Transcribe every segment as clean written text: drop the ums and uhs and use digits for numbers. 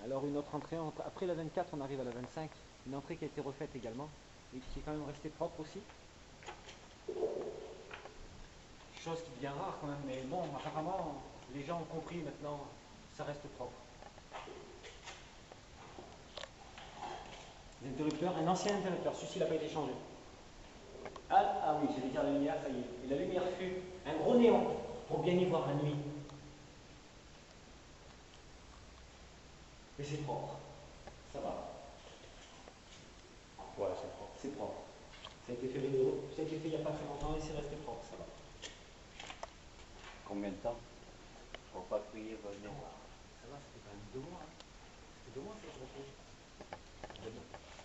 Alors une autre entrée, après la 24 on arrive à la 25, une entrée qui a été refaite également, et qui est quand même restée propre aussi. Chose qui devient rare quand même, mais bon, apparemment, les gens ont compris maintenant, ça reste propre. L'interrupteur, un ancien interrupteur, celui-ci n'a pas été changé. Ah oui, j'allais dire la lumière, ça y est. Et la lumière fut un gros néon pour bien y voir la nuit. Mais c'est propre. Ça va. Ouais, c'est propre. C'est propre. Ça a été fait vidéo, ça a été fait il n'y a pas très longtemps et c'est resté propre, ça va. Combien de temps? Faut pas crier, venir. Ça va, ça fait quand même 2 mois. Hein. Ça fait 2 mois que je repose.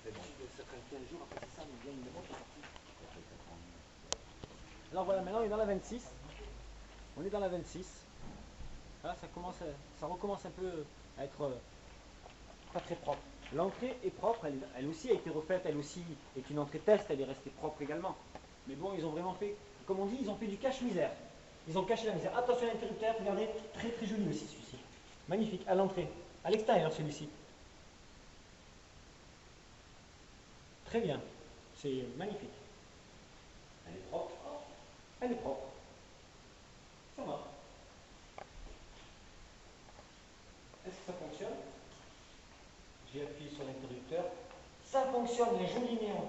Mais bon, ça fait 15 jours après c'est ça, mais bien une mois qui est sorti. Alors voilà, maintenant on est dans la 26. On est dans la 26. Là, ça recommence un peu à être pas très propre. L'entrée est propre, elle aussi a été refaite, elle aussi est une entrée test, elle est restée propre également. Mais bon, ils ont vraiment fait, comme on dit, ils ont fait du cache-misère. Ils ont caché la misère. Attention à l'interrupteur, regardez, très très joli aussi celui-ci. Magnifique, à l'entrée, à l'extérieur celui-ci. Très bien, c'est magnifique. Elle est propre, elle est propre. Ça va. Est-ce que ça fonctionne? J'ai appuyé sur l'interrupteur. Ça fonctionne, les jolis néons.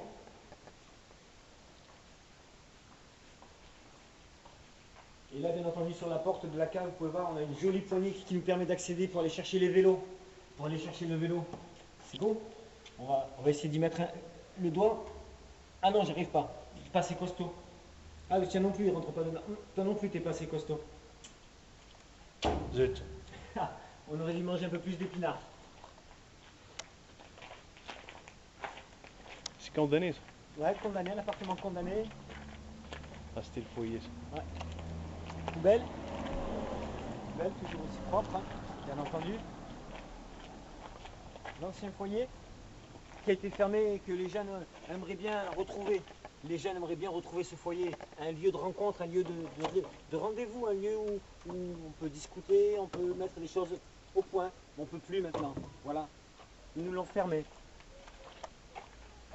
Et là, bien entendu, sur la porte de la cave, vous pouvez voir, on a une jolie poignée qui nous permet d'accéder pour aller chercher les vélos. Pour aller chercher le vélo. C'est beau. On va essayer d'y mettre le doigt. Ah non, j'arrive pas. Il est pas assez costaud. Ah, le tien non plus, il rentre pas dedans. Toi non plus, t'es pas assez costaud. Zut. On aurait dû manger un peu plus d'épinards. C'est condamné ça. Ouais, condamné, l'appartement condamné. Ah, c'était le foyer ça. Ouais. Poubelle. Poubelle, toujours aussi propre, hein, bien entendu. L'ancien foyer qui a été fermé et que les jeunes aimeraient bien retrouver. Les jeunes aimeraient bien retrouver ce foyer, un lieu de rencontre, un lieu de rendez-vous, un lieu où on peut discuter, on peut mettre les choses au point. On ne peut plus maintenant. Voilà. Ils nous l'ont fermé.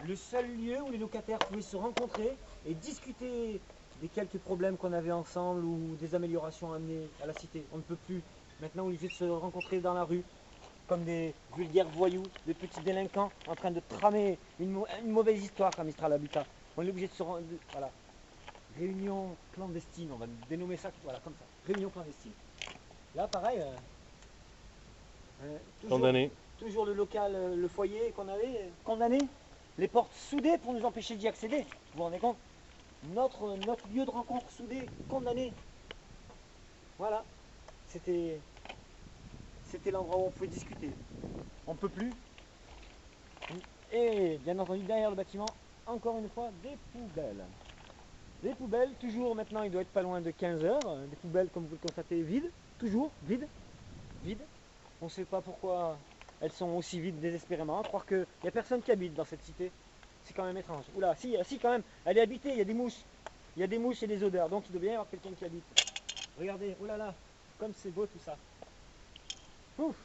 Le seul lieu où les locataires pouvaient se rencontrer et discuter des quelques problèmes qu'on avait ensemble ou des améliorations amenées à la cité. On ne peut plus. Maintenant, on est obligé de se rencontrer dans la rue, comme des vulgaires voyous, des petits délinquants en train de tramer une mauvaise histoire comme Mistral Habitat. On est obligé de se rendre. Voilà. Réunion clandestine, on va dénommer ça voilà, comme ça. Réunion clandestine. Là, pareil. Condamné. Toujours le local, le foyer qu'on avait condamné. Les portes soudées pour nous empêcher d'y accéder. Vous vous rendez compte? Notre lieu de rencontre soudé, condamné. Voilà. C'était l'endroit où on pouvait discuter. On ne peut plus. Et bien entendu, derrière le bâtiment, encore une fois, des poubelles. Des poubelles, toujours maintenant, il doit être pas loin de 15 heures. Des poubelles, comme vous le constatez, vides. Toujours vides. Vides. On ne sait pas pourquoi elles sont aussi vides désespérément. Croire qu'il n'y a personne qui habite dans cette cité. C'est quand même étrange. Oula, si quand même, elle est habitée, il y a des mouches. Il y a des mouches et des odeurs, donc il doit bien y avoir quelqu'un qui habite. Regardez, oh là là, comme c'est beau tout ça. Ouf.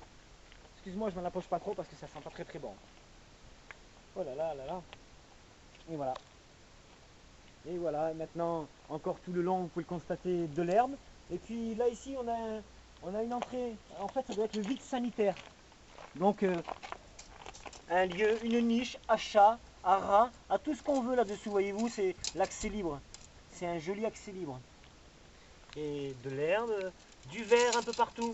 Excuse-moi, je ne m'en approche pas trop parce que ça sent pas très très bon. Oh là là là là. Et voilà. Et voilà, maintenant, encore tout le long, vous pouvez le constater, de l'herbe. Et puis là, ici, on a une entrée. En fait, ça doit être le vide sanitaire. Donc, un lieu, une niche, à chat, à rat, à tout ce qu'on veut là-dessous. Voyez-vous, c'est l'accès libre. C'est un joli accès libre. Et de l'herbe, du verre un peu partout.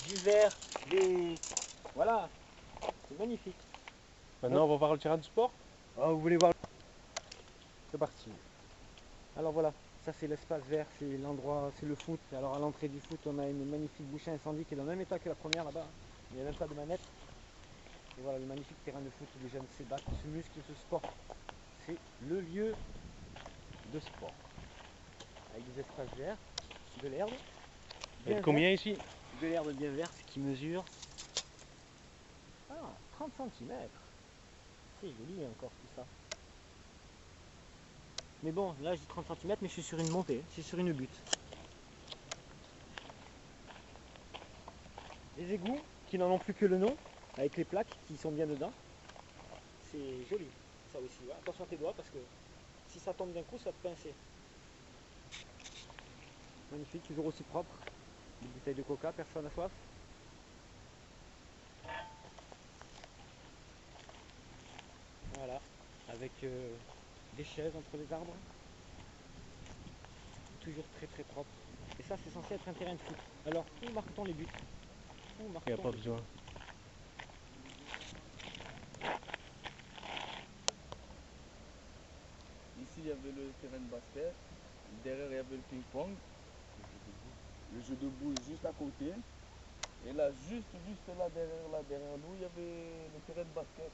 Du verre, des... Voilà, c'est magnifique. Maintenant, on va voir le terrain du sport. Oh, vous voulez voir? C'est parti. Alors voilà, ça c'est l'espace vert, c'est l'endroit, c'est le foot. Alors à l'entrée du foot, on a une magnifique bouchée incendie qui est dans le même état que la première là-bas. Il n'y a même pas de manette. Et voilà le magnifique terrain de foot où les jeunes se battent, se musclent, se sportent. C'est le lieu de sport. Avec des espaces verts, de l'herbe. Et combien ici? De l'herbe bien verte qui mesure 30 cm. C'est joli encore tout ça. Mais bon, là je dis 30 cm, mais je suis sur une montée, je suis sur une butte. Les égouts, qui n'en ont plus que le nom, avec les plaques qui sont bien dedans. C'est joli, ça aussi. Ouais. Attention à tes doigts parce que si ça tombe d'un coup, ça va te pincer. Magnifique, toujours aussi propre. Une bouteille de coca, personne n'a soif. Voilà, avec des chaises entre les arbres. Toujours très très propre. Et ça, c'est censé être un terrain de foot. Alors, où marque-t-on les buts? Où Il n'y a marque-t-on pas les buts? besoin. Ici, il y avait le terrain de basket. Derrière, il y avait le ping-pong. Le jeu debout est juste à côté. Et là, juste là derrière nous, il y avait le terrain de basket.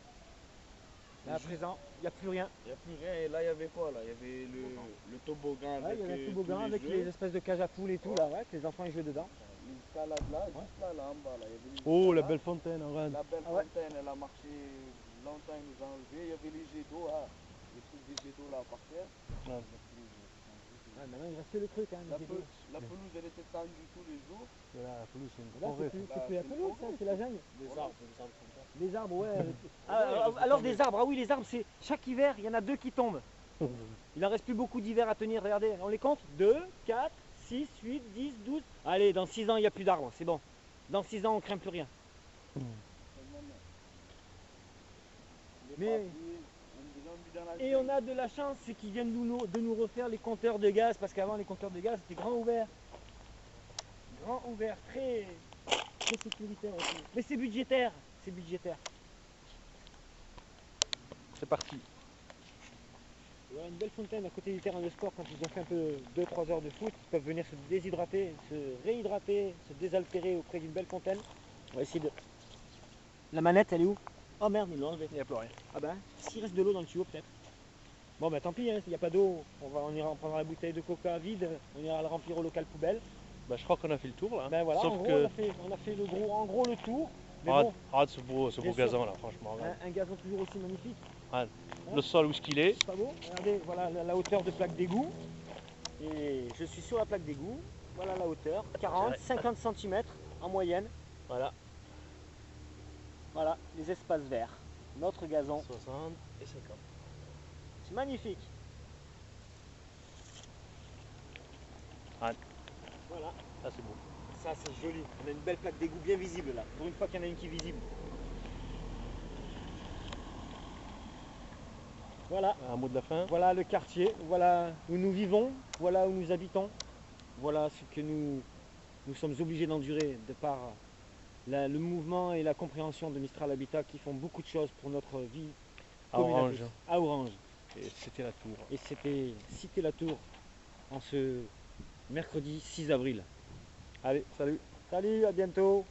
Là, à présent, il n'y a plus rien. Il n'y a plus rien. Et là, il y avait quoi là? Il y avait le toboggan Ouais, avec il y avait un tous toboggan les avec jeux. les espèces de cages à poules et tout, là, ouais, que les enfants ils jouaient dedans. L'escalade là, juste là en bas. Là. Il y avait Oh, la l'escalade. belle fontaine, regarde. La belle Ah ouais. fontaine, elle a marché longtemps, ils nous a enlevé. Il y avait les jets d'eau, hein, les trucs des jets d'eau là par terre. Ouais. Ouais, maintenant il reste que le truc, hein, La, les peu- deux. la pelouse, elle était tendue tous les jours. Et là, la pelouse, c'est une Là, forêt. c'est plus, Là, c'est plus la c'est le pelouse, ça, forêt. c'est la jungle. Des arbres comme ça. Des arbres, ouais. Ouais, Alors des arbres, ah oui, les arbres, c'est chaque hiver, il y en a 2 qui tombent. Il en reste plus beaucoup d'hiver à tenir, regardez, on les compte 2, 4, 6, 8, 10, 12. Allez, dans 6 ans, il n'y a plus d'arbres, c'est bon. Dans 6 ans, on craint plus rien. Mais- Et on a de la chance, c'est qu'ils viennent de nous refaire les compteurs de gaz, parce qu'avant les compteurs de gaz étaient grand ouverts. Grand ouvert, très sécuritaire aussi. Mais c'est budgétaire, c'est budgétaire. C'est parti. Voilà une belle fontaine à côté du terrain de sport quand ils ont fait un peu 2-3 heures de foot, ils peuvent venir se déshydrater, se réhydrater, se désaltérer auprès d'une belle fontaine. On va essayer de... La manette, elle est où? Oh merde, ils l'ont enlevée. Il n'y a plus rien. Ah ben, s'il reste de l'eau dans le tuyau peut-être. Bon ben tant pis, hein, s'il n'y a pas d'eau, on ira en prendre la bouteille de coca vide, on ira la remplir au local poubelle. Bah, je crois qu'on a fait le tour là. Ben voilà, Sauf en gros, que. on a fait le gros, en gros le tour. Mais Arrête, bon, arrête ce Bien beau sûr. gazon là, franchement. Regarde. un gazon toujours aussi magnifique. Le sol où ce qu'il est. C'est pas beau? Regardez, voilà la hauteur de plaque d'égout. Et je suis sur la plaque d'égout. Voilà la hauteur, 40, 50 cm en moyenne. Voilà. Voilà, les espaces verts. Notre gazon, 60 et 50. c'est magnifique. Ah. Voilà, Ah, c'est beau. ça c'est joli. On a une belle plaque d'égout bien visible là. Pour une fois qu'il y en a une qui est visible. Voilà. Un mot de la fin. Voilà le quartier, voilà où nous vivons, voilà où nous habitons, voilà ce que nous sommes obligés d'endurer de par le mouvement et la compréhension de Mistral Habitat qui font beaucoup de choses pour notre vie À commune Orange. tous, à Orange. Et c'était la tour. Et c'était Cité La Tour en ce mercredi 6 avril. Allez, salut. Salut, à bientôt.